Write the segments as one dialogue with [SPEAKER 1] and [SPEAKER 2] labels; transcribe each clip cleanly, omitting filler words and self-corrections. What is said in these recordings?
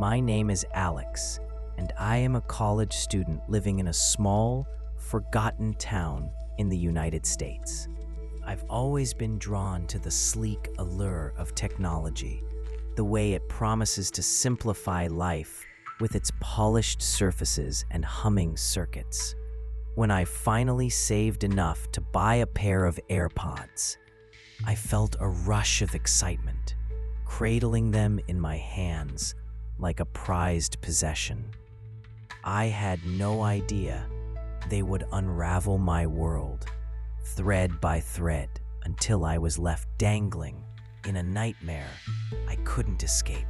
[SPEAKER 1] My name is Alex, and I am a college student living in a small, forgotten town in the United States. I've always been drawn to the sleek allure of technology, the way it promises to simplify life with its polished surfaces and humming circuits. When I finally saved enough to buy a pair of AirPods, I felt a rush of excitement, cradling them in my hands like a prized possession. I had no idea they would unravel my world, thread by thread, until I was left dangling in a nightmare I couldn't escape.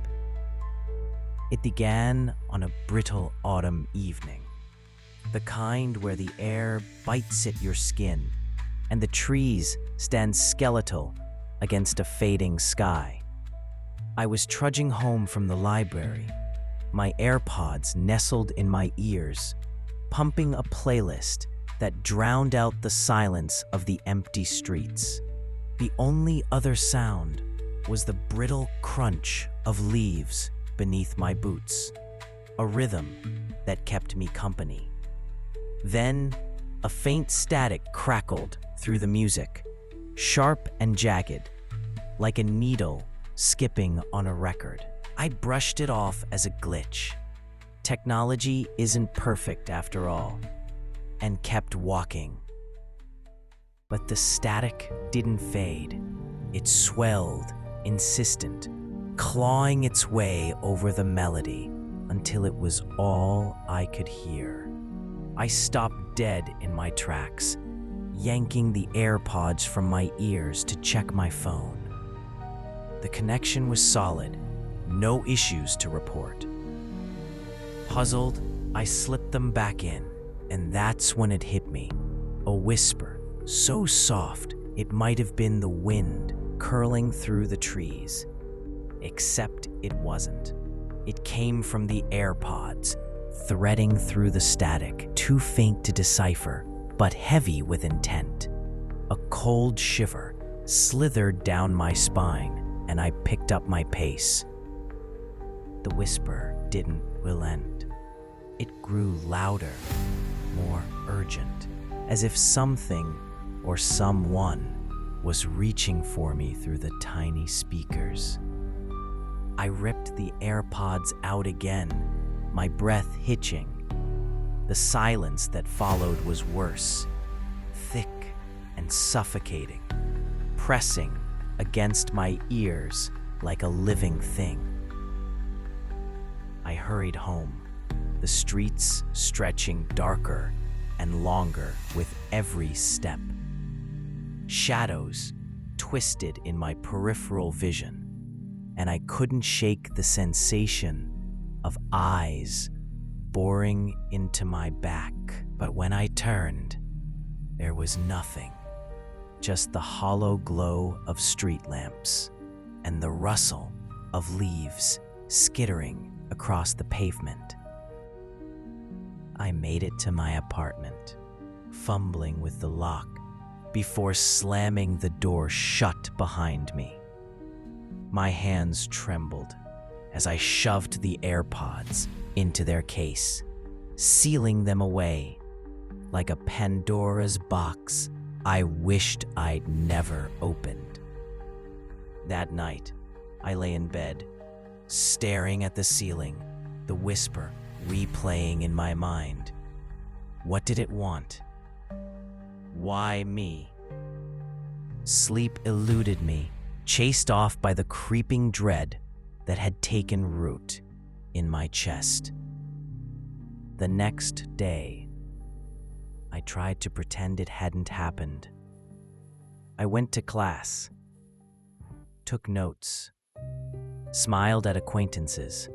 [SPEAKER 1] It began on a brittle autumn evening, the kind where the air bites at your skin and the trees stand skeletal against a fading sky. I was trudging home from the library, my AirPods nestled in my ears, pumping a playlist that drowned out the silence of the empty streets. The only other sound was the brittle crunch of leaves beneath my boots, a rhythm that kept me company. Then, a faint static crackled through the music, sharp and jagged, like a needle skipping on a record. I brushed it off as a glitch. Technology isn't perfect after all, and kept walking. But the static didn't fade. It swelled, insistent, clawing its way over the melody until it was all I could hear. I stopped dead in my tracks, yanking the AirPods from my ears to check my phone. The connection was solid, no issues to report. Puzzled, I slipped them back in, and that's when it hit me. A whisper, so soft it might have been the wind curling through the trees. Except it wasn't. It came from the AirPods, threading through the static, too faint to decipher, but heavy with intent. A cold shiver slithered down my spine, and I picked up my pace. The whisper didn't relent. It grew louder, more urgent, as if something or someone was reaching for me through the tiny speakers. I ripped the AirPods out again, my breath hitching. The silence that followed was worse, thick and suffocating, pressing against my ears like a living thing. I hurried home, the streets stretching darker and longer with every step. Shadows twisted in my peripheral vision, and I couldn't shake the sensation of eyes boring into my back. But when I turned, there was nothing, just the hollow glow of street lamps and the rustle of leaves skittering across the pavement. I made it to my apartment, fumbling with the lock before slamming the door shut behind me. My hands trembled as I shoved the AirPods into their case, sealing them away like a Pandora's box I wished I'd never opened. That night, I lay in bed, staring at the ceiling, the whisper replaying in my mind. What did it want? Why me? Sleep eluded me, chased off by the creeping dread that had taken root in my chest. The next day, I tried to pretend it hadn't happened. I went to class, took notes, smiled at acquaintances,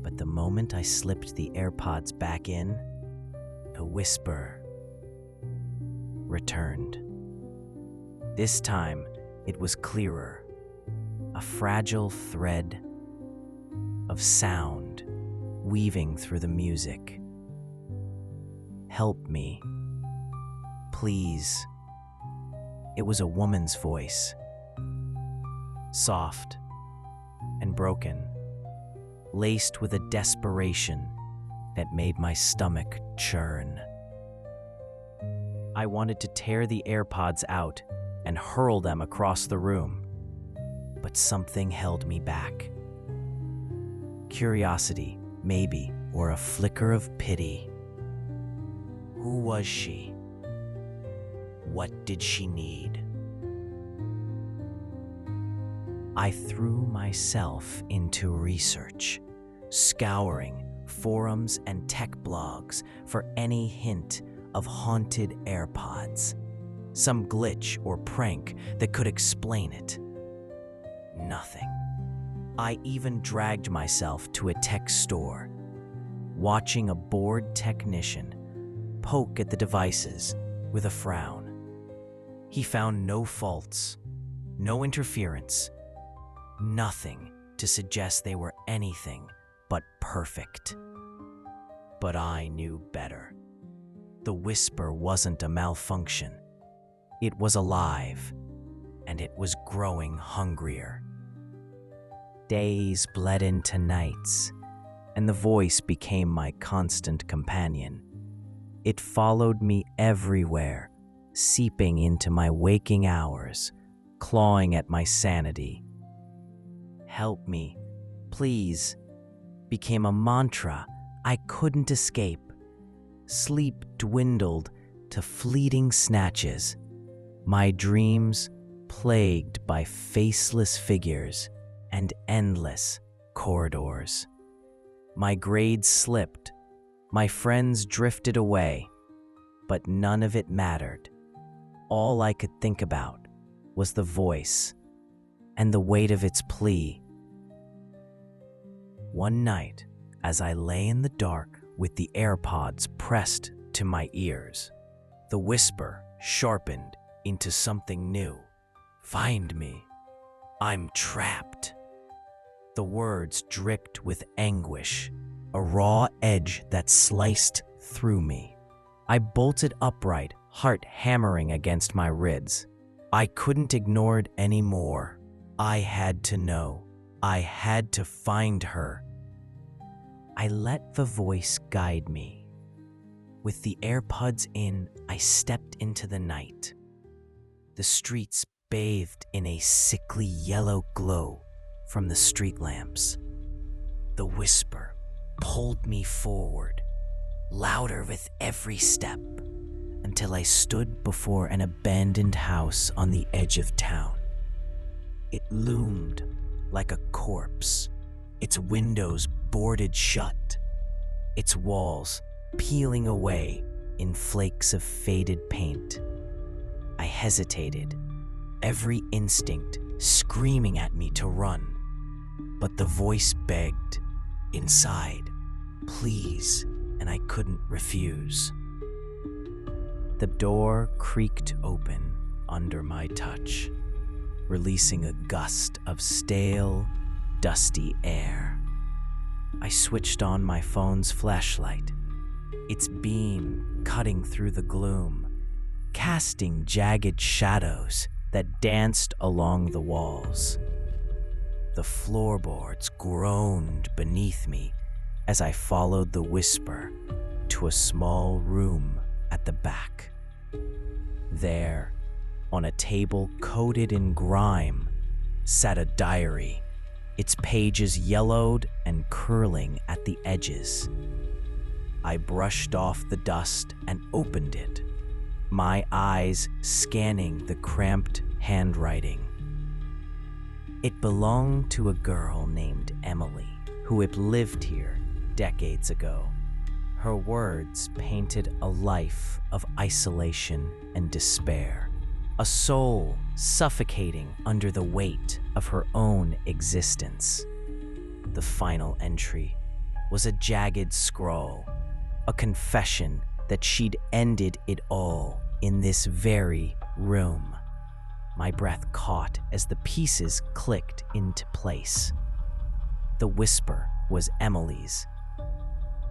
[SPEAKER 1] but the moment I slipped the AirPods back in, the whisper returned. This time, it was clearer, a fragile thread of sound weaving through the music. Help me, please. It was a woman's voice, soft and broken. laced with a desperation that made my stomach churn. I wanted to tear the AirPods out and hurl them across the room, but something held me back. Curiosity, maybe, or a flicker of pity. Who was she? What did she need? I threw myself into research, scouring forums and tech blogs for any hint of haunted AirPods, some glitch or prank that could explain it. Nothing. I even dragged myself to a tech store, watching a bored technician poke at the devices with a frown. He found no faults, no interference, nothing to suggest they were anything but perfect. But I knew better. The whisper wasn't a malfunction. It was alive, and it was growing hungrier. Days bled into nights, and the voice became my constant companion. It followed me everywhere, seeping into my waking hours, clawing at my sanity. Help me, please, became a mantra I couldn't escape. Sleep dwindled to fleeting snatches, my dreams plagued by faceless figures and endless corridors. My grades slipped, my friends drifted away, but none of it mattered. All I could think about was the voice and the weight of its plea. One night, as I lay in the dark with the AirPods pressed to my ears, the whisper sharpened into something new. Find me. I'm trapped. The words dripped with anguish, a raw edge that sliced through me. I bolted upright, heart hammering against my ribs. I couldn't ignore it anymore. I had to know. I had to find her. I let the voice guide me. With the AirPods in, I stepped into the night. The streets bathed in a sickly yellow glow from the street lamps. The whisper pulled me forward, louder with every step, until I stood before an abandoned house on the edge of town. It loomed like a corpse, its windows boarded shut, its walls peeling away in flakes of faded paint. I hesitated, every instinct screaming at me to run, but the voice begged inside, please, and I couldn't refuse. The door creaked open under my touch, releasing a gust of stale, dusty air. I switched on my phone's flashlight, its beam cutting through the gloom, casting jagged shadows that danced along the walls. The floorboards groaned beneath me as I followed the whisper to a small room at the back. There, on a table coated in grime, sat a diary, its pages yellowed and curling at the edges. I brushed off the dust and opened it, my eyes scanning the cramped handwriting. It belonged to a girl named Emily, who had lived here decades ago. Her words painted a life of isolation and despair, a soul suffocating under the weight of her own existence. The final entry was a jagged scrawl, a confession that she'd ended it all in this very room. My breath caught as the pieces clicked into place. The whisper was Emily's,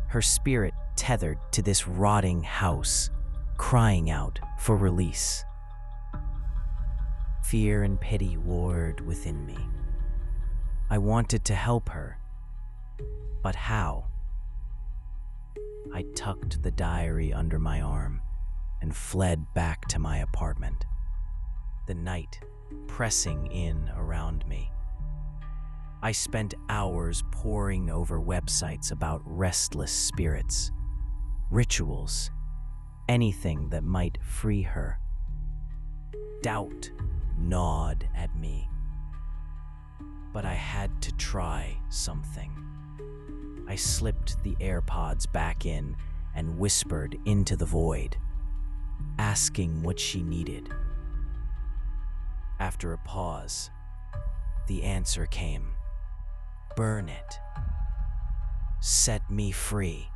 [SPEAKER 1] her spirit tethered to this rotting house, crying out for release. Fear and pity warred within me. I wanted to help her, But how? I tucked the diary under my arm and fled back to my apartment, the night pressing in around me. I spent hours poring over websites about restless spirits, rituals, anything that might free her. Doubt gnawed at me, but I had to try something. I slipped the AirPods back in and whispered into the void, asking what she needed. After a pause, the answer came. Burn it. Set me free.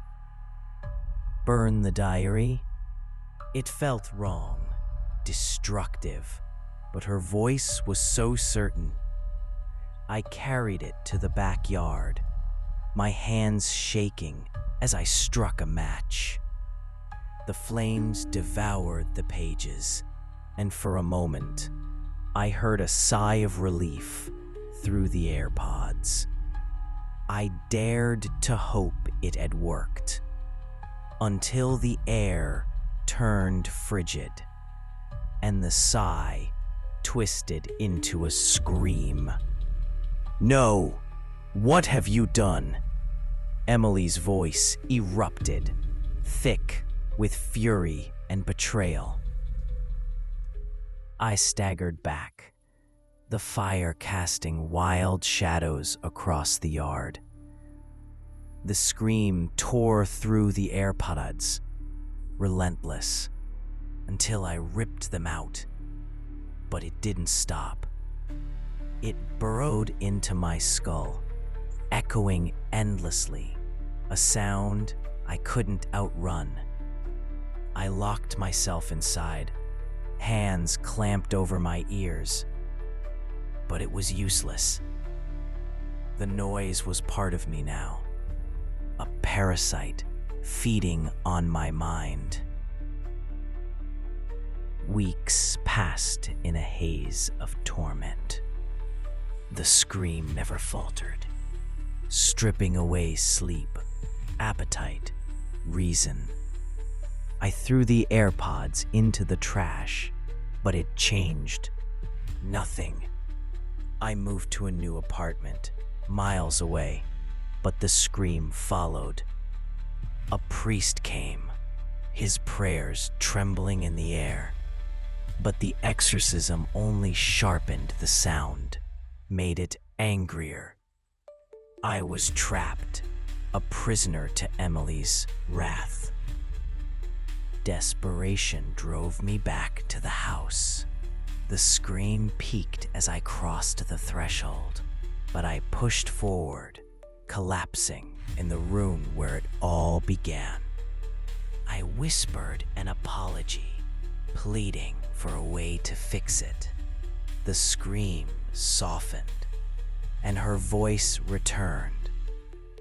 [SPEAKER 1] Burn the diary? It felt wrong, destructive, but her voice was so certain. I carried it to the backyard, my hands shaking as I struck a match. The flames devoured the pages, and for a moment, I heard a sigh of relief through the AirPods. I dared to hope it had worked, until the air turned frigid, and the sigh twisted into a scream. "No! What have you done?" Emily's voice erupted, thick with fury and betrayal. I staggered back, the fire casting wild shadows across the yard. The scream tore through the AirPods, relentless, until I ripped them out. But it didn't stop. It burrowed into my skull, echoing endlessly, a sound I couldn't outrun. I locked myself inside, hands clamped over my ears. But it was useless. The noise was part of me now, a parasite feeding on my mind. Weeks passed in a haze of torment. The scream never faltered, stripping away sleep, appetite, reason. I threw the AirPods into the trash, but it changed nothing. I moved to a new apartment, miles away, but the scream followed. A priest came, his prayers trembling in the air. But the exorcism only sharpened the sound, made it angrier. I was trapped, a prisoner to Emily's wrath. Desperation drove me back to the house. The scream peaked as I crossed the threshold, but I pushed forward, collapsing in the room where it all began. I whispered an apology, pleading for a way to fix it. The scream softened, and her voice returned,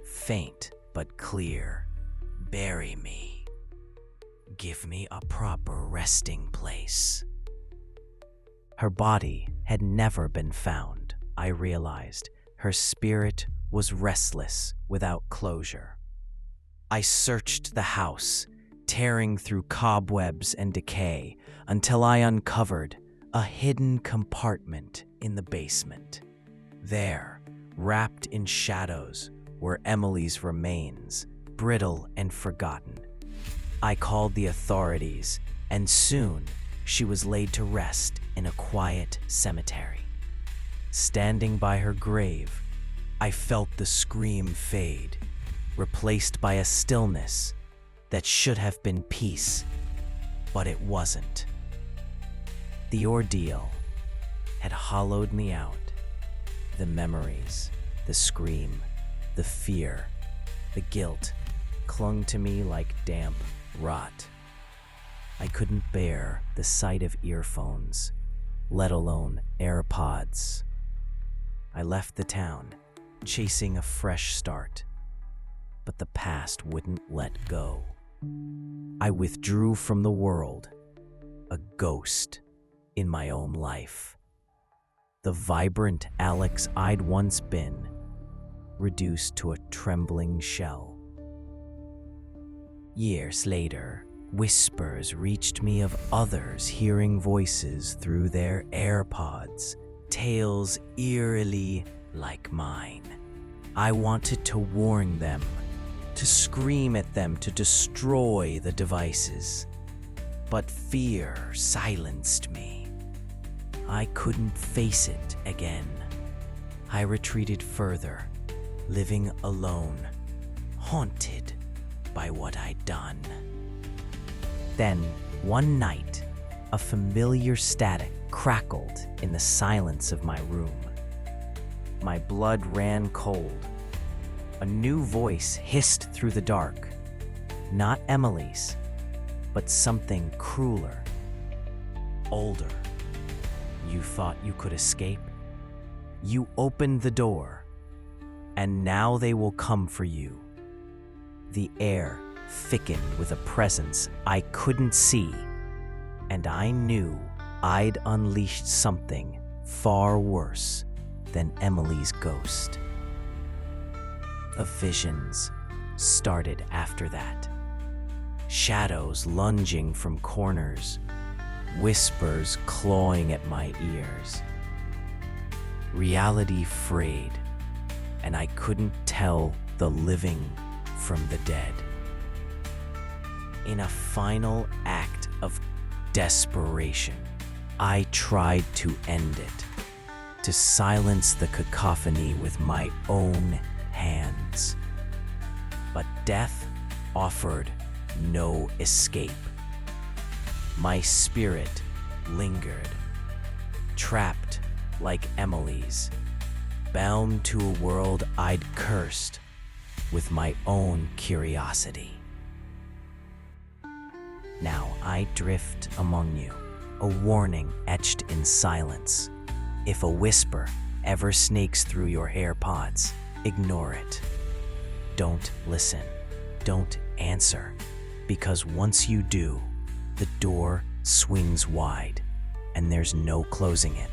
[SPEAKER 1] faint but clear. Bury me. Give me a proper resting place. Her body had never been found, I realized. Her spirit was restless without closure. I searched the house, tearing through cobwebs and decay, until I uncovered a hidden compartment in the basement. There, wrapped in shadows, were Emily's remains, brittle and forgotten. I called the authorities, and soon she was laid to rest in a quiet cemetery. Standing by her grave, I felt the scream fade, replaced by a stillness that should have been peace, but it wasn't. The ordeal had hollowed me out. The memories, the scream, the fear, the guilt clung to me like damp rot. I couldn't bear the sight of earphones, let alone AirPods. I left the town, chasing a fresh start, but the past wouldn't let go. I withdrew from the world, a ghost in my own life. The vibrant Alex I'd once been reduced to a trembling shell. Years later, whispers reached me of others hearing voices through their AirPods, tales eerily like mine. I wanted to warn them, to scream at them to destroy the devices. But fear silenced me. I couldn't face it again. I retreated further, living alone, haunted by what I'd done. Then, one night, a familiar static crackled in the silence of my room. My blood ran cold. A new voice hissed through the dark. Not Emily's, but something crueler, older. You thought you could escape? You opened the door, and now they will come for you. The air thickened with a presence I couldn't see, and I knew I'd unleashed something far worse than Emily's ghost. The visions started after that. Shadows lunging from corners, whispers clawing at my ears. Reality frayed, and I couldn't tell the living from the dead. In a final act of desperation, I tried to end it, to silence the cacophony with my own hands. But death offered no escape. My spirit lingered, trapped like Emily's, bound to a world I'd cursed with my own curiosity. Now I drift among you, a warning etched in silence. If a whisper ever snakes through your AirPods, ignore it. Don't listen. Don't answer. Because once you do, the door swings wide, and there's no closing it.